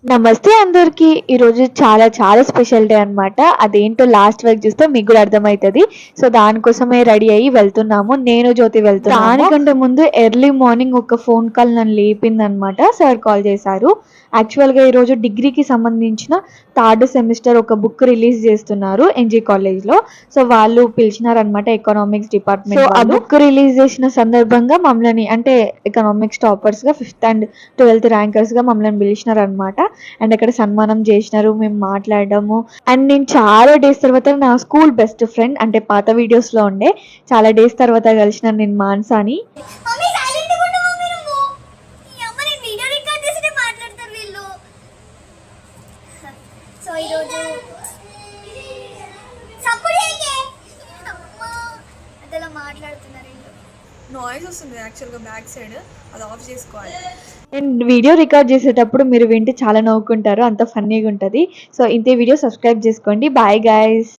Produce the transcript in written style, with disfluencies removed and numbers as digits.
నమస్తే అందరికి. ఈరోజు చాలా చాలా స్పెషల్ డే అనమాట. అదేంటో లాస్ట్ వరకు చూస్తే మీకు కూడా అర్థమవుతుంది. సో దానికోసమే రెడీ అయ్యి వెళ్తున్నాము. నేను జ్యోతి వెళ్తున్నాము. దానికంటే ముందు ఎర్లీ మార్నింగ్ ఒక ఫోన్ కాల్ నన్ను లేపిందనమాట. సార్ కాల్ చేశారు. యాక్చువల్గా ఈరోజు డిగ్రీకి సంబంధించిన థర్డ్ సెమిస్టర్ ఒక బుక్ రిలీజ్ చేస్తున్నారు ఎన్జీ కాలేజ్లో. సో వాళ్ళు పిలిచినారనమాట ఎకనామిక్స్ డిపార్ట్మెంట్. సో ఆ బుక్ రిలీజ్ చేసిన సందర్భంగా మమ్మల్ని అంటే ఎకనామిక్స్ టాపర్స్గా 5th and 12th ర్యాంకర్స్గా మమ్మల్ని పిలిచినారనమాట. అండ్ అక్కడ సన్మానం చేసినారు, మేము మాట్లాడము. అండ్ నేను చాలా డేస్ తర్వాత నా స్కూల్ బెస్ట్ ఫ్రెండ్ అంటే పాత వీడియోస్లో ఉండే చాలా డేస్ తర్వాత కలిసిన నేను మాన్సాని. నాయిస్ వస్తుంది యాక్చువల్గా బ్యాక్ సైడ్, అది ఆఫ్ చేసుకోవాలి. అండ్ వీడియో రికార్డ్ చేసేటప్పుడు మీరు వింటే చాలా నవ్వుకుంటారు, అంత ఫన్నీగా ఉంటుంది. సో ఇంతే వీడియో సబ్స్క్రైబ్ చేసుకోండి. Bye guys.